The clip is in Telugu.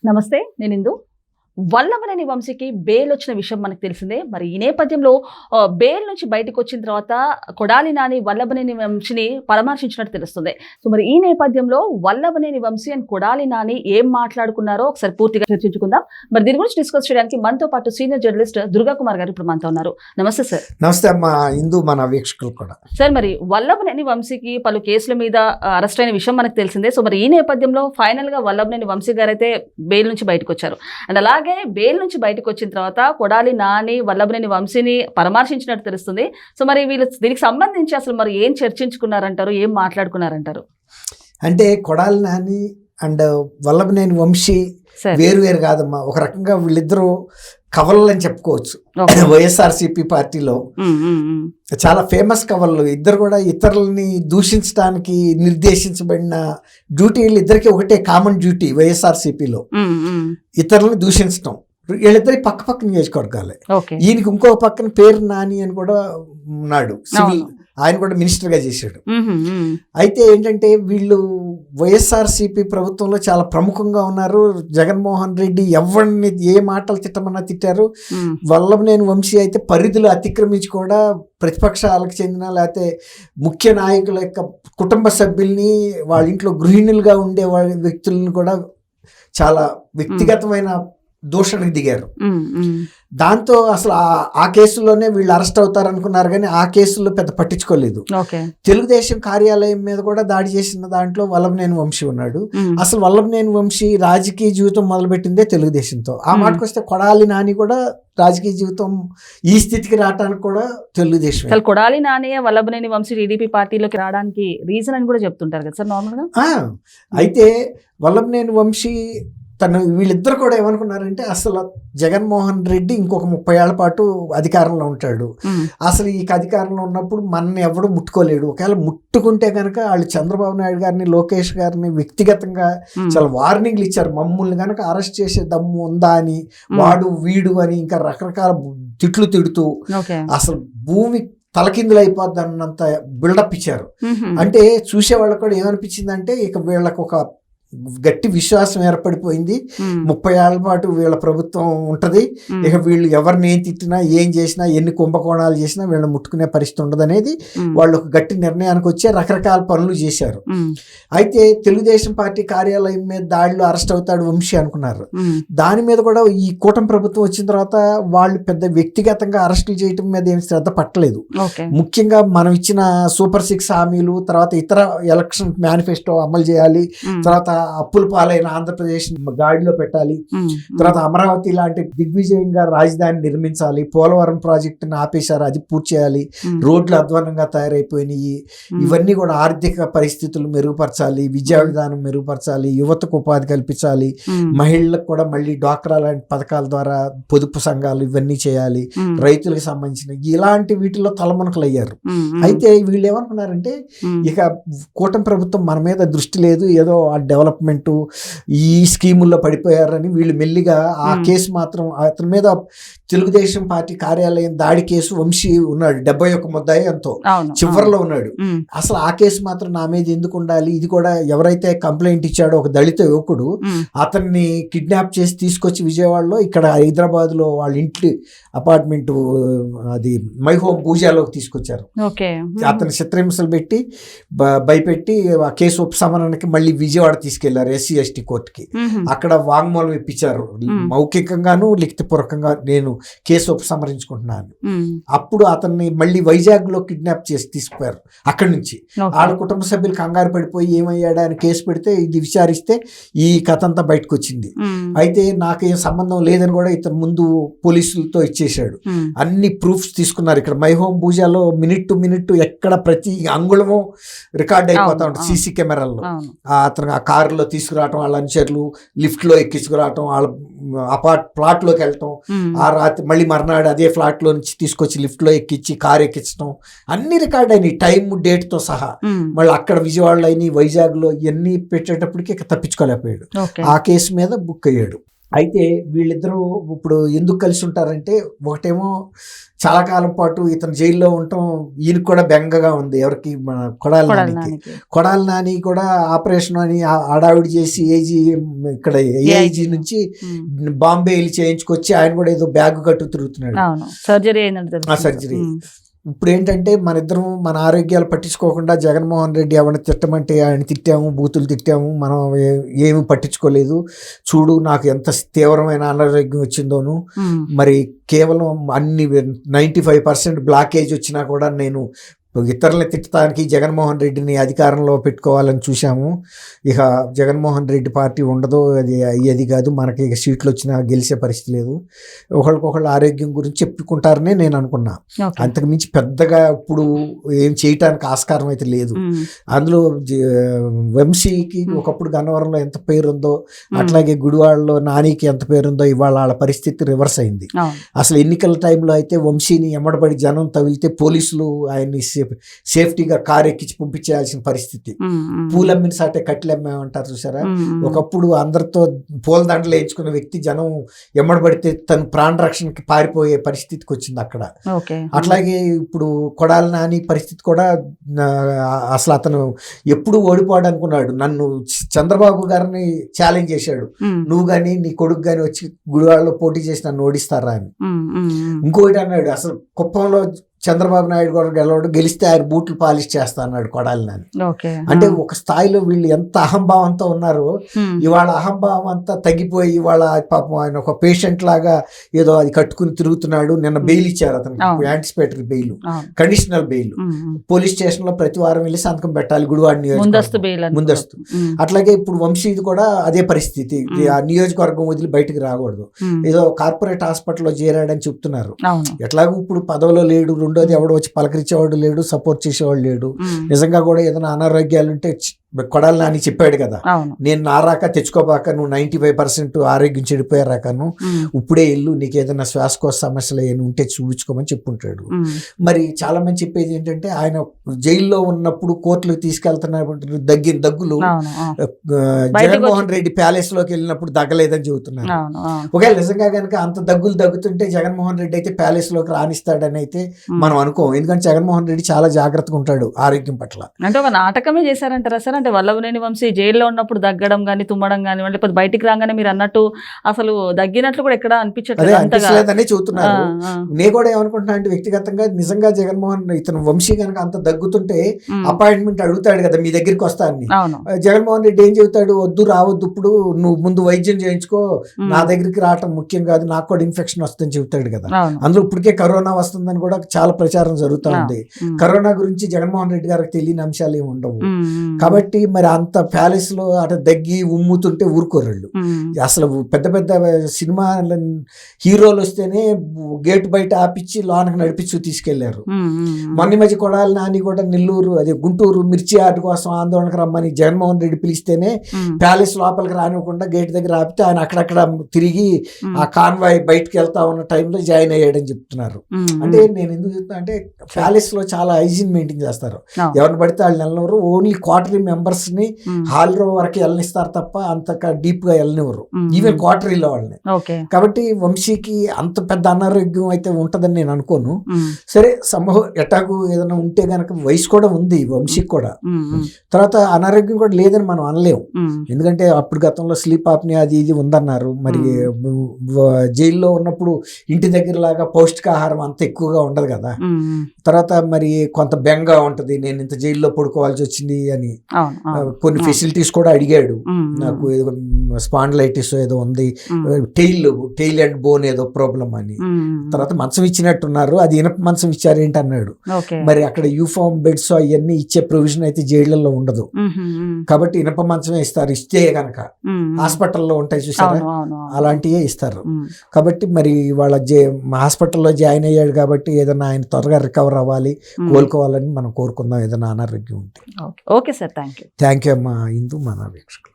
నమస్తే, నేను ఇందు. వల్లభనేని వంశీకి బెయిల్ వచ్చిన విషయం మనకు తెలిసిందే. మరి ఈ నేపథ్యంలో బెయిల్ నుంచి బయటకు వచ్చిన తర్వాత కొడాలి నాని వల్లభనేని వంశీని పరామర్శించినట్టు తెలుస్తుంది. సో మరి ఈ నేపథ్యంలో వల్లభనేని వంశీ అండ్ కొడాలి నాని ఏం మాట్లాడుకున్నారో ఒకసారి పూర్తిగా చర్చించుకుందాం. మరి దీని గురించి డిస్కస్ చేయడానికి మనతో పాటు సీనియర్ జర్నలిస్ట్ దుర్గా కుమార్ గారు ఇప్పుడు మనతో ఉన్నారు. నమస్తే సార్. నమస్తే అమ్మా ఇందు, మన వీక్షకులు కూడా. సార్, మరి వల్లభనేని వంశీకి పలు కేసుల మీద అరెస్ట్ అయిన విషయం మనకు తెలిసిందే. సో మరి ఈ నేపథ్యంలో ఫైనల్ గా వల్లభనేని వంశీ గారు అయితే బెయిల్ నుంచి బయటకు వచ్చారు. అండ్ అలాగే బెయిల్ నుంచి బయటకు వచ్చిన తర్వాత కొడాలి నాని వల్లభనేని వంశీని పరామర్శించినట్టు తెలుస్తుంది. సో మరి వీళ్ళు దీనికి సంబంధించి అసలు మరి ఏం చర్చించుకున్నారంటారు, ఏం మాట్లాడుకున్నారంటారు? అంటే కొడాలి నాని అండ్ వల్లభనేని వంశీ వేరు కాదమ్మా, ఒక రకంగా వీళ్ళిద్దరూ కవలలు అని చెప్పుకోవచ్చు. వైఎస్ఆర్సీపీ పార్టీలో చాలా ఫేమస్ కవలలు ఇద్దరు కూడా. ఇతరులని దూషించడానికి నిర్దేశించబడిన డ్యూటీలు ఇద్దరికి ఒకటే కామన్ డ్యూటీ వైఎస్ఆర్సీపీలో, ఇతరులని దూషించడం. వీళ్ళిద్దరి పక్క పక్కన నియోజకవర్గాలే. ఈయనకి ఇంకో పక్కన పేరు నాని అని కూడా ఉన్నాడు, సివిల్, ఆయన కూడా మినిస్టర్గా చేశాడు. అయితే ఏంటంటే వీళ్ళు వైఎస్ఆర్సీపీ ప్రభుత్వంలో చాలా ప్రముఖంగా ఉన్నారు. జగన్మోహన్ రెడ్డి ఎవరిని ఏ మాటలు తిట్టమన్నా తిట్టారు. వల్లభనేని వంశీ అయితే పరిధులు అతిక్రమించి కూడా ప్రతిపక్షాలకు చెందిన లేకపోతే ముఖ్య నాయకుల యొక్క కుటుంబ సభ్యుల్ని, వాళ్ళ ఇంట్లో గృహిణులుగా ఉండే వాళ్ళ వ్యక్తులను కూడా చాలా వ్యక్తిగతమైన దూషణకు దిగారు. దాంతో అసలు ఆ కేసులోనే వీళ్ళు అరెస్ట్ అవుతారు అనుకున్నారు, కానీ ఆ కేసులో పెద్ద పట్టించుకోలేదు. తెలుగుదేశం కార్యాలయం మీద కూడా దాడి చేసిన దాంట్లో వల్లభనేని వంశీ ఉన్నాడు. అసలు వల్లభనేని వంశీ రాజకీయ జీవితం మొదలుపెట్టిందే తెలుగుదేశంతో. ఆ మాటకు వస్తే కొడాలి నాని కూడా రాజకీయ జీవితం ఈ స్థితికి రావడానికి కూడా తెలుగుదేశం. కొడాలి నాని వల్లభనేని వంశీ టీడీపీ పార్టీలోకి రావడానికి రీజన్ అని కూడా చెప్తుంటారు కదా సార్ నార్మల్ గా. అయితే వల్లభనేని వంశీ వీళ్ళిద్దరు కూడా ఏమనుకున్నారంటే అసలు జగన్మోహన్ రెడ్డి ఇంకొక 30 ఏళ్ల పాటు అధికారంలో ఉంటాడు, అసలు ఈ అధికారంలో ఉన్నప్పుడు మనని ఎవడు ముట్టుకోలేడు. ఒకవేళ ముట్టుకుంటే కనుక వాళ్ళు చంద్రబాబు నాయుడు గారిని, లోకేష్ గారిని వ్యక్తిగతంగా చాలా వార్నింగ్లు ఇచ్చారు. మమ్మల్ని కనుక అరెస్ట్ చేసే దమ్ము ఉందా అని, వాడు వీడు అని ఇంకా రకరకాల తిట్లు తిడుతూ అసలు భూమి తలకిందులు అయిపోద్ది అన్నంత బిల్డప్ ఇచ్చారు. అంటే చూసే వాళ్ళకు కూడా ఏమనిపించిందంటే ఇక వీళ్ళకు ఒక గట్టి విశ్వాసం ఏర్పడిపోయింది. 30 ఏళ్ల పాటు వీళ్ళ ప్రభుత్వం ఉంటది, ఇక వీళ్ళు ఎవరిని ఏం తిట్టినా, ఏం చేసినా, ఎన్ని కుంభకోణాలు చేసినా వీళ్ళని ముట్టుకునే పరిస్థితి ఉండదు అనేది వాళ్ళు ఒక గట్టి నిర్ణయానికి వచ్చి రకరకాల పనులు చేశారు. అయితే తెలుగుదేశం పార్టీ కార్యాలయం మీద దాడిలో అరెస్ట్ అవుతాడు వంశీ అనుకున్నారు. దాని మీద కూడా ఈ కూటమి ప్రభుత్వం వచ్చిన తర్వాత వాళ్ళు పెద్ద వ్యక్తిగతంగా అరెస్టులు చేయటం మీద ఏం శ్రద్ధ పట్టలేదు. ముఖ్యంగా మనం ఇచ్చిన సూపర్ 6 హామీలు, తర్వాత ఇతర ఎలక్షన్ మేనిఫెస్టో అమలు చేయాలి, తర్వాత అప్పుల పాలైన ఆంధ్రప్రదేశ్ గాడిలో పెట్టాలి, తర్వాత అమరావతి లాంటి దిగ్విజయంగా రాజధాని నిర్మించాలి, పోలవరం ప్రాజెక్టుని ఆపేశారు, అది పూర్తి చేయాలి, రోడ్లు అధ్వానంగా తయారైపోయినాయి, ఇవన్నీ కూడా ఆర్థిక పరిస్థితులు మెరుగుపరచాలి, విద్యా విధానం మెరుగుపరచాలి, యువతకు ఉపాధి కల్పించాలి, మహిళలకు కూడా మళ్ళీ డ్వాక్రా లాంటి పథకాల ద్వారా పొదుపు సంఘాలు ఇవన్నీ చేయాలి, రైతులకు సంబంధించిన ఇలాంటి వీటిలో తలమునకలు అయ్యారు. అయితే వీళ్ళు ఏమనుకున్నారంటే ఇక కూటమి ప్రభుత్వం మన మీద దృష్టి లేదు, ఏదో ఆ డెవలప్మెంట్ ఈ స్కీముల్లో పడిపోయారని వీళ్ళు మెల్లిగా ఆ కేసు మాత్రం అతని మీద తెలుగుదేశం పార్టీ కార్యాలయం దాడి కేసు వంశీ ఉన్నాడు, 71 ముద్దాయి ఎంతో చివరిలో ఉన్నాడు. అసలు ఆ కేసు మాత్రం నా మీద ఎందుకు ఉండాలి, ఇది కూడా ఎవరైతే కంప్లైంట్ ఇచ్చాడో ఒక దళిత యువకుడు, అతన్ని కిడ్నాప్ చేసి తీసుకొచ్చి విజయవాడలో ఇక్కడ హైదరాబాద్ లో వాళ్ళ ఇంటి అపార్ట్మెంట్ అది మై హోమ్ పూజాలోకి తీసుకొచ్చారు. అతని చిత్రహింసలు పెట్టి భయపెట్టి ఆ కేసు ఉపశమనానికి మళ్ళీ విజయవాడ తీసుకెళ్లారు SC/ST కోర్టుకి. అక్కడ వాంగ్మూలం ఇప్పించారు, మౌఖికంగాను లిఖితపూర్వకంగా నేను కేసు ఉపసంహరించుకుంటున్నాను. అప్పుడు అతన్ని మళ్ళీ వైజాగ్ లో కిడ్నాప్ చేసి తీసుకుపోయారు. అక్కడి నుంచి వాళ్ళ కుటుంబ సభ్యులు కంగారు పడిపోయి ఏమయ్యాడా అని కేసు పెడితే ఇది విచారిస్తే ఈ కథ అంతా బయటకు వచ్చింది. అయితే నాకేం సంబంధం లేదని కూడా ఇతను ముందు పోలీసులతో ఇచ్చేశాడు. అన్ని ప్రూఫ్స్ తీసుకున్నారు. ఇక్కడ మై హోమ్ పూజాలో మినిట్ టు మినిట్ ఎక్కడ ప్రతి అంగుళము రికార్డ్ అయిపోతా ఉంటుంది సీసీ కెమెరాల్లో. అతను ఆ కారులో తీసుకురావటం, వాళ్ళ అనుచరులు లిఫ్ట్ లో ఎక్కించుకురావటం, వాళ్ళ ప్లాట్ లోకి వెళ్ళటం, ఆ రాత్రి మళ్ళీ మర్నాడు అదే ఫ్లాట్ లో నుంచి తీసుకొచ్చి లిఫ్ట్ లో ఎక్కించి కారు ఎక్కించడం, అన్ని రికార్డ్ అయినాయి టైం డేట్ తో సహా. మళ్ళీ అక్కడ విజయవాడలో అయినాయి, వైజాగ్ లో ఇవన్నీ పెట్టేటప్పటికి ఇక తప్పించుకోలేకపోయాడు. ఆ కేసు మీద బుక్ అయ్యాడు. అయితే వీళ్ళిద్దరూ ఇప్పుడు ఎందుకు కలిసి ఉంటారంటే, ఒకటేమో చాలా కాలం పాటు ఇతను జైల్లో ఉండటం ఈయనకు కూడా బెంగగా ఉంది. ఎవరికి? మన కొడాలి నానికి. కొడాలి నాని కూడా ఆపరేషన్ అని హడావిడి చేసి ఇక్కడ ఏఐజీ నుంచి బాంబే వెళ్ళి చేయించుకొచ్చి ఆయన కూడా ఏదో బ్యాగ్ కట్టు తిరుగుతున్నాడు. సర్జరీ. ఇప్పుడు ఏంటంటే మన ఇద్దరం మన ఆరోగ్యాలు పట్టించుకోకుండా జగన్మోహన్ రెడ్డి ఎవరిని తిట్టమంటే ఆయన తిట్టాము, బూతులు తిట్టాము, మనం ఏమి పట్టించుకోలేదు. చూడు నాకు ఎంత తీవ్రమైన అనారోగ్యం వచ్చిందోను, మరి కేవలం అన్ని 95% బ్లాకేజ్ వచ్చినా కూడా నేను ఇతరులని తిట్టడానికి జగన్మోహన్ రెడ్డిని అధికారంలో పెట్టుకోవాలని చూసాము. ఇక జగన్మోహన్ రెడ్డి పార్టీ ఉండదు, అది అయ్యేది కాదు, మనకి ఇక సీట్లు వచ్చినా గెలిచే పరిస్థితి లేదు. ఒకళ్ళకొకళ్ళు ఆరోగ్యం గురించి చెప్పుకుంటారనే నేను అనుకున్నా. అంతకుమించి పెద్దగా ఇప్పుడు ఏం చేయటానికి ఆస్కారం అయితే లేదు. అందులో వంశీకి ఒకప్పుడు గన్నవరంలో ఎంత పేరుందో, అట్లాగే గుడివాడలో నానికి ఎంత పేరుందో, ఇవాళ వాళ్ళ పరిస్థితి రివర్స్ అయింది. అసలు ఎన్నికల టైంలో అయితే వంశీని ఎమ్మడబడి జనం తగిలితే పోలీసులు ఆయన్ని సేఫ్టీగా కారు ఎక్కించి పంపించేయాల్సిన పరిస్థితి. పూలమ్మిన సాటే కట్లెమ్మామంటారు చూసారా, ఒకప్పుడు అందరితో పూలదండలు వేయించుకున్న వ్యక్తి జనం ఎమ్మడబడితే తను ప్రాణ రక్షణకి పారిపోయే పరిస్థితికి వచ్చింది అక్కడ. అట్లాగే ఇప్పుడు కొడాలి నాని పరిస్థితి కూడా అసలు అతను ఎప్పుడు ఓడిపోవడం అనుకున్నాడు. నన్ను చంద్రబాబు గారిని ఛాలెంజ్ చేశాడు, నువ్వు గాని నీ కొడుకు గాని వచ్చి గుడివాడలో పోటీ చేసి నన్ను ఓడిస్తారా అని. ఇంకోటి అన్నాడు, అసలు కుప్పంలో చంద్రబాబు నాయుడు కూడా గెలిస్తే ఆయన బూట్లు పాలిష్ చేస్తా అన్నాడు కొడాలి నాని. అంటే ఒక స్థాయిలో వీళ్ళు ఎంత అహంభావంతో ఉన్నారో, ఇవాళ అహంభావం అంతా తగ్గిపోయి ఇవాళ పాపం ఆయన ఒక పేషెంట్ లాగా ఏదో అది కట్టుకుని తిరుగుతున్నాడు. నిన్న బెయిల్ ఇచ్చారు అతనికి, anticipatory bail, conditional bail. Police station లో ప్రతి వారం వెళ్ళి సంతకం పెట్టాలి గుడివాడ నియోజకవర్గం ముందస్తు. అట్లాగే ఇప్పుడు వంశీది కూడా అదే పరిస్థితి, ఆ నియోజకవర్గం వదిలి బయటకు రాకూడదు. ఏదో కార్పొరేట్ హాస్పిటల్లో చేరాడని చెప్తున్నారు. ఎట్లాగో ఇప్పుడు పదవిలో లేడు, రెండోది ఎవడు వచ్చి పలకరించేవాడు లేడు, సపోర్ట్ చేసేవాడు లేడు. నిజంగా కూడా ఏదైనా అనారోగ్యాలు ఉంటే కొడాలి నాని చెప్పాడు కదా, నేను నా రాక తెచ్చుకోబాక, నువ్వు 95% ఆరోగ్యం చెడిపోయారాకను, ఇప్పుడే ఇల్లు నీకు ఏదైనా శ్వాసకోశ సమస్యలు ఏమైనా ఉంటే చూపించుకోమని చెప్పుంటాడు. మరి చాలా మంది చెప్పేది ఏంటంటే, ఆయన జైల్లో ఉన్నప్పుడు కోర్టులకు తీసుకెళ్తున్నప్పుడు దగ్గులు జగన్మోహన్ రెడ్డి ప్యాలెస్ లోకి వెళ్ళినప్పుడు దగ్గలేదని చెబుతున్నారు. ఒకవేళ నిజంగా కనుక అంత దగ్గులు దగ్గుతుంటే జగన్మోహన్ రెడ్డి అయితే ప్యాలెస్ లోకి రాణిస్తాడని అయితే మనం అనుకోం. ఎందుకంటే జగన్మోహన్ రెడ్డి చాలా జాగ్రత్తగా ఉంటాడు ఆరోగ్యం పట్ల. అంటే ఒక నాటకమే చేశారంటారా సార్? అంటే వల్లభనేని వంశీ జైల్లో ఉన్నప్పుడు దగ్గడం కానీ తుమ్మడం కానీ, లేకపోతే బయటికి రాగానే మీరు అన్నట్టు అసలు దగ్గినట్లు కూడా ఎక్కడ అనిపించట్లేదని చెబుతున్నారు. నేను కూడా ఏమనుకుంటున్నా అంటే, వ్యక్తిగతంగా నిజంగా జగన్మోహన్ ఇతను వంశీ కనుక అంత దగ్గుతుంటే అపాయింట్మెంట్ అడుగుతాడు కదా మీ దగ్గరికి వస్తా అని. జగన్మోహన్ రెడ్డి ఏం చెబుతాడు, వద్దు రావద్దు, ఇప్పుడు నువ్వు ముందు వైద్యం చేయించుకో, నా దగ్గరికి రావటం ముఖ్యం కాదు, నాకు కూడా ఇన్ఫెక్షన్ వస్తుందని చెబుతాడు కదా. అందులో ఇప్పటికే కరోనా వస్తుందని కూడా చాలా ప్రచారం జరుగుతూ ఉంది. కరోనా గురించి జగన్మోహన్ రెడ్డి గారికి తెలియని అంశాలు ఏమి ఉండవు. కాబట్టి మరి అంత ప్యాలెస్ లో అటు దగ్గి ఉమ్ముతుంటే ఊరుకోరళ్ళు. అసలు పెద్ద పెద్ద సినిమా హీరోలు వస్తేనే గేట్ బయట ఆపిచ్చి లోనకి నడిపించి తీసుకెళ్లారు. మొన్న మధ్య కొడాలి నాని కూడా నెల్లూరు, అదే గుంటూరు మిర్చి ఆర్ట్ కోసం ఆందోళనకు రమ్మని జగన్మోహన్ రెడ్డి పిలిస్తేనే ప్యాలెస్ లోపలికి రానివ్వకుండా గేట్ దగ్గర ఆపితే ఆయన అక్కడక్కడ తిరిగి ఆ కాన్వాయ్ బయటకు వెళ్తా ఉన్న టైంలో జాయిన్ అయ్యాడని చెప్తున్నారు. అంటే నేను ఎందుకు చెప్తున్నా అంటే, ప్యాలెస్ లో చాలా హైజీన్ మెయింటైన్ చేస్తారు. ఎవరిని పడితే వాళ్ళు నెలవరు, ఓన్లీ క్వార్టరీ మెంబర్స్ ని హాల్ రో వరకు వెళ్ళనిస్తారు తప్ప అంత డీప్ గా వెళ్ళనివ్వరు, ఈవెన్ క్వార్టరీలో వాళ్ళని. కాబట్టి వంశీకి అంత పెద్ద అనారోగ్యం అయితే ఉంటదని నేను అనుకోను. సరే, సంభవం ఎటాకు ఏదైనా ఉంటే గనక వయసు కూడా ఉంది వంశీకి కూడా, తర్వాత అనారోగ్యం కూడా లేదని మనం అనలేము. ఎందుకంటే అప్పుడు గతంలో స్లీప్ ఆప్నియా అది ఇది ఉందన్నారు. మరి జైల్లో ఉన్నప్పుడు ఇంటి దగ్గర లాగా పౌష్టికాహారం అంత ఎక్కువగా ఉండదు కదా. తర్వాత మరి కొంత బెంగ ఉంటది, నేను ఇంత జైల్లో పడుకోవాల్సి వచ్చింది అని. కొన్ని ఫెసిలిటీస్ కూడా అడిగాడు, నాకు ఏదో స్పాండిలైటిస్ ఏదో ఉంది, టెయిల్ అండ్ బోన్ ఏదో ప్రాబ్లం అని. తర్వాత మంచం ఇచ్చినట్టున్నారు, అది ఇనప మంచం ఇచ్చారు ఏంటి అన్నాడు. మరి అక్కడ యూఫామ్ బెడ్స్ అవన్నీ ఇచ్చే ప్రొవిజన్ అయితే జైళ్లలో ఉండదు కాబట్టి ఇనప మంచమే ఇస్తారు. ఇస్తే గనక హాస్పిటల్లో ఉంటాయి చూసారా, అలాంటివే ఇస్తారు. కాబట్టి మరి వాళ్ళ హాస్పిటల్లో జాయిన్ అయ్యాడు కాబట్టి ఏదైనా ఆయన త్వరగా రికవర్ అవ్వాలి, కోలుకోవాలని మనం కోరుకుందాం, ఏదైనా అనారోగ్యం ఉంటే. ఓకే సార్, థ్యాంక్ యూ అమ్మా ఇందు, మన వీక్షకులు.